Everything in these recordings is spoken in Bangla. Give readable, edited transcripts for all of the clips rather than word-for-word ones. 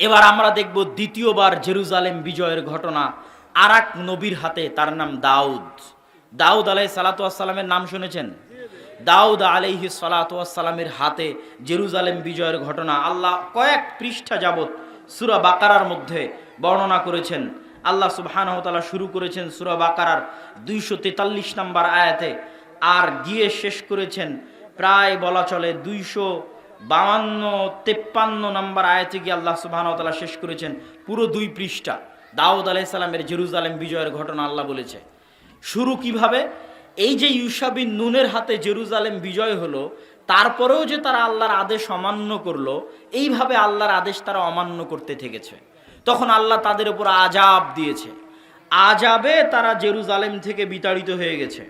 এবার আমরা দেখব দ্বিতীয়বার জেরুজালেম বিজয়ের ঘটনা আর এক নবীর হাতে, তার নাম দাউদ। দাউদ আলাইহিস সালাতু ওয়াস সালামের নাম শুনেছেন? দাউদ আলাইহিস সালাতু ওয়াস সালামের হাতে জেরুজালেম বিজয়ের ঘটনা আল্লাহ কয়েক পৃষ্ঠা যাবত সূরা বাকারার মধ্যে বর্ণনা করেছেন। আল্লাহ সুবহানাহু ওয়া তাআলা শুরু করেছেন সূরা বাকারার 243 নম্বর আয়াতে, আর গিয়ে শেষ করেছেন প্রায় বলা চলে 252-53 নম্বর আয়াতে গিয়ে আল্লাহ সুবহানাহু ওয়া তাআলা শেষ করেছেন পুরো 2 পৃষ্ঠা। দাউদ আলাইহিস সালামের জেরুজালেম বিজয়ের ঘটনা আল্লাহ বলেছে। শুরু কিভাবে? এই যে ইউশা বিন নুনের হাতে জেরুজালেম বিজয় হলো, তারপরেও যে তারা আল্লাহর আদেশ অমান্য করলো, এইভাবে আল্লাহর আদেশ তারা অমান্য করতে থেকেছে। তখন আল্লাহ তাদের উপর আযাব দিয়েছে। আযাবে তারা জেরুজালেম থেকে বিতাড়িত হয়ে গেছে।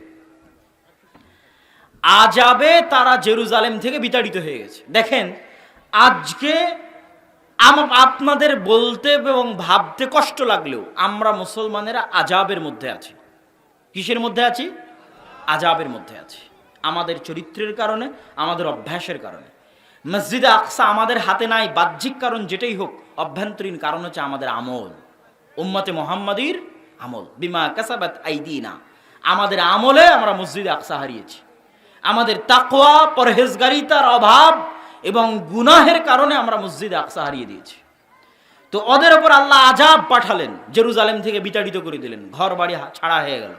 আযাবে তারা জেরুজালেম থেকে বিতাড়িত হয়ে গেছে। দেখেন, আজকে আপনাদের বলতে এবং ভাবতে কষ্ট লাগলেও আমরা মুসলমানেরা আযাবের মধ্যে আছি। কিসের মধ্যে আছি? আযাবের মধ্যে আছি। আমাদের চরিত্রের কারণে, আমাদের অভ্যাসের কারণে। মসজিদে আকসা আমাদের হাতে নাই, বাহ্যিক কারণ যেটাই হোক, অভ্যন্তরীণ কারণ হচ্ছে আমাদের আমল, উম্মতে মুহাম্মাদির আমল। বিমা কাসাবাত আইদিনা, আমাদের আমলে আমরা মসজিদে আকসা হারিয়েছি। আমাদের তাকওয়া, পরহেজগারিতার অভাব এবং গুনাহের কারণে আমরা মসজিদে আকসা হারিয়ে দিয়েছি। তো ওদের ওপর আল্লাহ আযাব পাঠালেন, জেরুজালেম থেকে বিতাড়িত করে দিলেন, ঘর বাড়ি ছাড়া হয়ে গেল।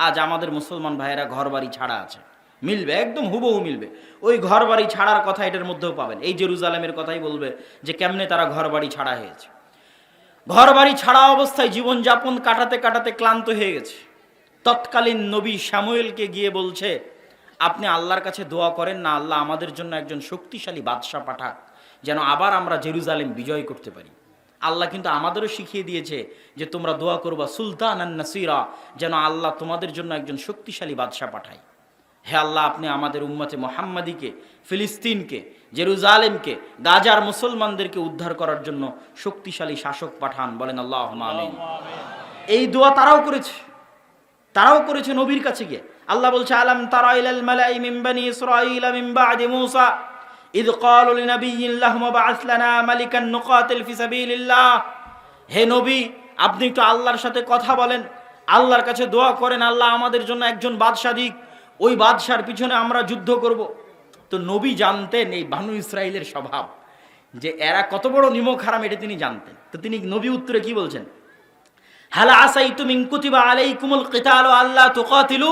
আজ আমাদের মুসলমান ভাইয়েরা ঘর বাড়ি ছাড়া আছে, মিলবে, একদম হুবহু মিলবে। ওই ঘর বাড়ি ছাড়ার কথা এটার মধ্যেও পাবেন। এই জেরুজালেমের কথাই বলবে যে কেমনে তারা ঘর বাড়ি ছাড়া হয়েছে। ঘর বাড়ি ছাড়া অবস্থায় জীবনযাপন কাটাতে কাটাতে ক্লান্ত হয়ে গেছে। তৎকালীন নবী শামুয়েলকে গিয়ে বলছে, আপনি আল্লাহর কাছে দোয়া করেন না, আল্লাহ আমাদের জন্য একজন শক্তিশালী বাদশা পাঠাক, যেন আবার আমরা জেরুজালেম বিজয় করতে পারি। আল্লাহ কিন্তু আমাদেরও শিখিয়ে দিয়েছে যে তোমরা দোয়া করবা সুলতানান নাসিরা, যেন আল্লাহ তোমাদের জন্য একজন শক্তিশালী বাদশা পাঠায়। হে আল্লাহ, আপনি আমাদের উম্মতে মুহাম্মাদিকে, ফিলিস্তিনকে, জেরুজালেমকে, গাজার মুসলমানদেরকে উদ্ধার করার জন্য শক্তিশালী শাসক পাঠান। বলেন আল্লাহুম্মা আমিন। এই দোয়া তারাও করেছে নবীর কাছে গিয়ে। আল্লাহ বলছে, আলাম তারা ইলাল মালাই মিন বানি ইসরাঈল মিন বাদি মূসা ইয ক্বালু লিনাবিয়্যিন লাহুম বা'আস লানা মালিকান নুকাতিল ফি সাবিলিল্লাহ। হে নবী, আপনি একটু আল্লাহর সাথে কথা বলেন, আল্লাহর কাছে দোয়া করেন, আল্লাহ আমাদের জন্য একজন বাদশা দিক, ওই বাদশার পিছনে আমরা যুদ্ধ করব। তো নবী জানতেন এই বানু ইসরাইলের স্বভাব, যে এরা কত বড় নিমক হারাম, এটা তিনি জানতেন। তো তিনি নবী উত্তরে কি বলছেন? হাল আসাইতুম ইন কুতিবা আলাইকুমুল কিতালু আল্লা তুকাতিলু।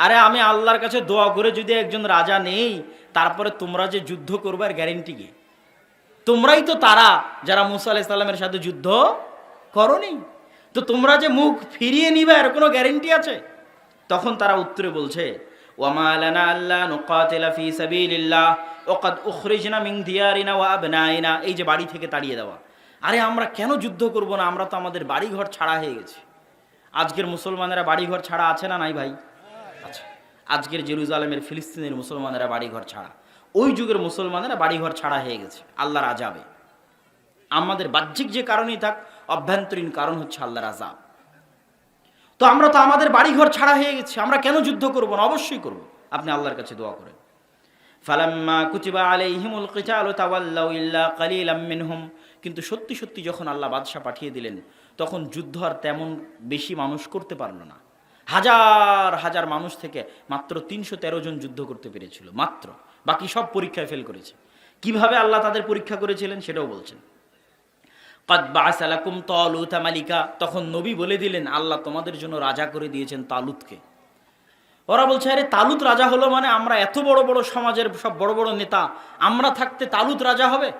আরে আমি আল্লাহর কাছে দোয়া করে যদি একজন রাজা নেই, তারপরে তোমরা যে যুদ্ধ করবে আর গ্যারেন্টি কি? তোমরাই তো তারা যারা মুসা আলাইহিস সালামের সাথে যুদ্ধ করনি। তো তোমরা যে মুখ ফিরিয়ে নিবে এর কোনো গ্যারেন্টি আছে? তখন তারা উত্তরে বলছে, ওয়ামা লানা আল্লা নুকাতিলা ফি সাবিলিল্লাহ ওয়া ক্বাদ উখরিজনা মিন দিয়ারিনা ওয়া আবনাইনা। এই যে বাড়ি থেকে তাড়িয়ে দেওয়া, আরে আমরা কেন যুদ্ধ করব না? আমরা তো আমাদের বাড়িঘর ছাড়া হয়ে গেছি। আজকের মুসলমানেরা বাড়িঘর ছাড়া আছে না নাই ভাই? আচ্ছা, আজকের জেরুজালেমের, ফিলিস্তিনের মুসলমানেরা বাড়িঘর ছাড়া, ওই যুগের মুসলমানেরা বাড়িঘর ছাড়া হয়ে গেছে আল্লাহর আযাবে। আমাদের বাহ্যিক যে কারণেই থাক, অভ্যন্তরীণ কারণ হচ্ছে আল্লাহর আযাব। তো আমরা তো আমাদের বাড়িঘর ছাড়া হয়ে গেছি, আমরা কেন যুদ্ধ করব না? অবশ্যই করব। আপনি আল্লাহর কাছে দোয়া করেন। ফালাম্মা কুতিবা আলাইহিমুল কিতালু তাওয়াল্লাউ ইল্লা কালিলাম মিনহুম। কিন্তু সত্যি সত্যি যখন আল্লাহ বাদশা পাঠিয়ে দিলেন, তখন যুদ্ধ আর তেমন বেশি মানুষ করতে পারলো না। হাজার হাজার মানুষ থেকে মাত্র 313 জন যুদ্ধ করতে পেরেছিল, মাত্র। বাকি সব পরীক্ষায় ফেল করেছে। কিভাবে আল্লাহ তাদের পরীক্ষা করেছিলেন সেটাও বলছেন। ক্বাদ বা'আসা লাকুম তালুতা মালিকা। তখন নবী বলে দিলেন, আল্লাহ তোমাদের জন্য রাজা করে দিয়েছেন তালুতকে। ওরা বলছে, আরে তালুত রাজা হলো মানে? আমরা এত বড় বড় সমাজের সব বড় বড় নেতা, আমরা থাকতে তালুত রাজা হবে?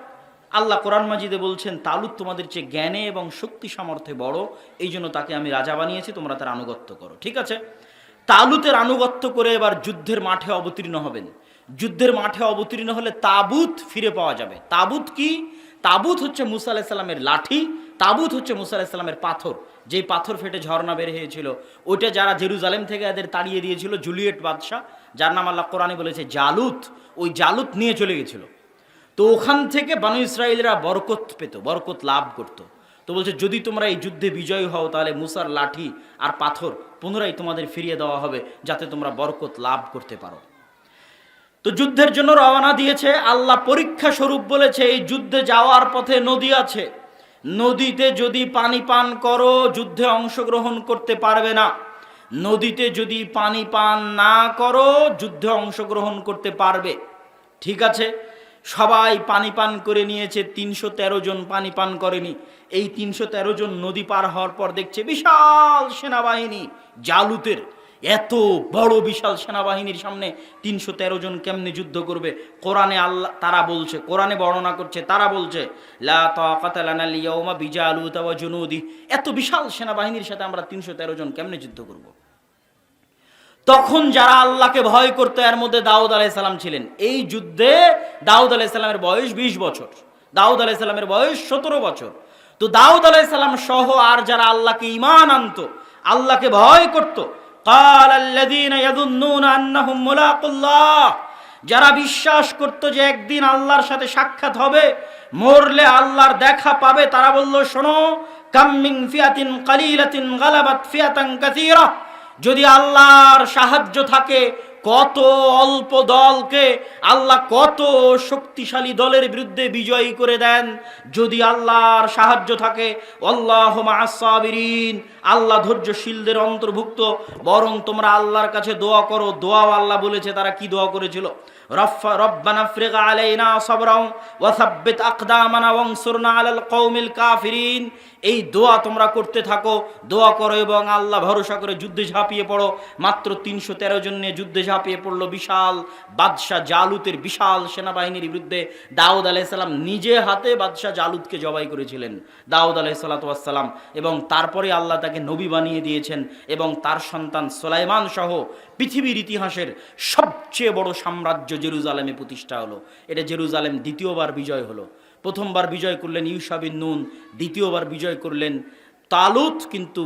আল্লাহ কোরআন মাজিদে বলছেন, তালুত তোমাদের চেয়ে জ্ঞানে এবং শক্তি সামর্থ্যে বড়, এই জন্য তাকে আমি রাজা বানিয়েছি, তোমরা তার আনুগত্য করো। ঠিক আছে, তালুতের আনুগত্য করে এবার যুদ্ধের মাঠে অবতীর্ণ হবেন। যুদ্ধের মাঠে অবতীর্ণ হলে তাবুত ফিরে পাওয়া যাবে। তাবুত কি? তাবুত হচ্ছে মুসা আলাইহিস সালামের লাঠি, তাবুত হচ্ছে মুসা আলাইহিস সালামের পাথর, যেই পাথর ফেটে ঝর্ণা বের হয়েছিল। ওইটা যারা জেরুজালেম থেকে এদের তাড়িয়ে দিয়েছিল, জুলিয়েট বাদশা, যার নাম আল্লাহ কোরআনে বলেছে জালুত, ওই জালুত নিয়ে চলে গেছিল। তো ওখান থেকে বানু ইসরাইলরা বরকত পেত, বরকত লাভ করত। তো বলছে, যদি তোমরা এই যুদ্ধে বিজয়ী হও, তাহলে মুসার লাঠি আর পাথর পুনরায় তোমাদের ফিরিয়ে দেওয়া হবে, যাতে তোমরা বরকত লাভ করতে পারো। তো যুদ্ধের জন্য রওনা দিয়েছে। আল্লাহ পরীক্ষা স্বরূপ বলেছে, এই যুদ্ধে যাওয়ার পথে নদী আছে, নদীতে যদি পানি পান করো যুদ্ধে অংশগ্রহণ করতে পারবে না। নদীতে যদি পানি পান না করো যুদ্ধে অংশগ্রহণ করতে পারবে। ঠিক আছে, সবাই পানি পান করে নিয়েছে, ৩১৩ জন পানি পান করেনি। এই ৩১৩ জন নদী পার হওয়ার পর দেখছে বিশাল সেনাবাহিনী জালুতের, এত বড় বিশাল সেনাবাহিনীর সামনে ৩১৩ জন কেমনে যুদ্ধ করবে? কোরআনে আল্লাহ তারা বলছে, কোরআনে বর্ণনা করছে, তারা বলছে লা তাকাতা লানা আল-ইয়াওমা বিজালুতা ওয়া জুনুদি, এত বিশাল সেনাবাহিনীর সাথে আমরা ৩১৩ জন কেমনে যুদ্ধ করব? তখন যারা আল্লাহকে ভয় করতো এর মধ্যে দাউদ আলাইহিস সালাম ছিলেন। এই যুদ্ধে দাউদ আলাইহিস সালামের বয়স 20 বছর, দাউদ আলাইহিস সালামের বয়স 17 বছর। তো দাউদ আলাইহিস সালাম সহ আর যারা আল্লাহকে ঈমান আনতো, আল্লাহকে ভয় করত, ক্বালাল্লাযীনা ইয়াযুন্নুনা আন্নাহুম মুলাকুল্লাহ, যারা বিশ্বাস করত যে একদিন আল্লাহর সাথে সাক্ষাৎ হবে, মরলে আল্লাহর দেখা পাবে, তারা বলল শোনো, কাম মিন ফিয়াতিন কালিলাতিন গালাবাত ফিয়াতান কাসীরা, যদি আল্লাহর সাহায্য থাকে কত অল্প দলকে আল্লাহ কত শক্তিশালী দলের বিরুদ্ধে বিজয়ী করে দেন। যদি আল্লাহর সাহায্য থাকে, আল্লাহু মা'আস সাবিরিন, আল্লাহ ধৈর্যশীলদের অন্তর্ভুক্ত। বরং তোমরা আল্লাহর কাছে দোয়া করো। দোয়াও আল্লাহ বলেছে, তারা কি দোয়া করেছিল? রব্বানা আফরিগ আলাইনা সাবরান ওয়া সাব্বিত আকদামানা ওয়ানসুরনা আলাল কওমিল কাফিরিন। এই দোয়া তোমরা করতে থাকো, দোয়া করো এবং আল্লাহ ভরসা করে যুদ্ধে ঝাঁপিয়ে পড়ো। মাত্র ৩১৩ জন নিয়ে যুদ্ধে ঝাঁপিয়ে পড়লো বিশাল বাদশাহ জালুতের বিশাল সেনাবাহিনীর বিরুদ্ধে। দাউদ আলাইহিস সালাম নিজে হাতে বাদশাহ জালুতকে জবাই করেছিলেন, দাউদ আলাইহিস সালাতু ওয়াস সালাম। এবং তারপরে আল্লাহ তাকে নবী বানিয়ে দিয়েছেন এবং তার সন্তান সুলাইমান সহ পৃথিবীর ইতিহাসের সবচেয়ে বড় সাম্রাজ্য জেরুজালেমে প্রতিষ্ঠা হলো। এটা জেরুজালেম দ্বিতীয়বার বিজয় হলো। প্রথমবার বিজয় করলেন ইউশা বিন নুন, দ্বিতীয়বার বিজয় করলেন তালুত। কিন্তু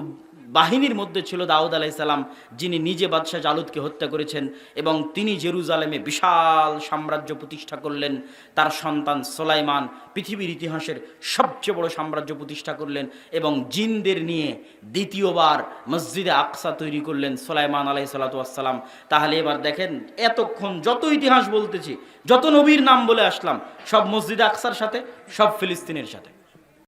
বাহিনীর মধ্যে ছিল দাউদ আলাইহিস সালাম, যিনি নিজে বাদশাহ জালুতকে হত্যা করেছেন এবং তিনি জেরুজালেমে বিশাল সাম্রাজ্য প্রতিষ্ঠা করলেন। তার সন্তান সুলাইমান পৃথিবীর ইতিহাসের সবচেয়ে বড় সাম্রাজ্য প্রতিষ্ঠা করলেন এবং জিনদের নিয়ে দ্বিতীয়বার মসজিদে আকসা তৈরি করলেন সুলাইমান আলাইহিস সালাতু ওয়াস সালাম। তাহলে এবার দেখেন, এতক্ষণ যত ইতিহাস বলতেছি, যত নবীর নাম বলে আসলাম, সব মসজিদে আকসার সাথে, সব ফিলিস্তিনের সাথে।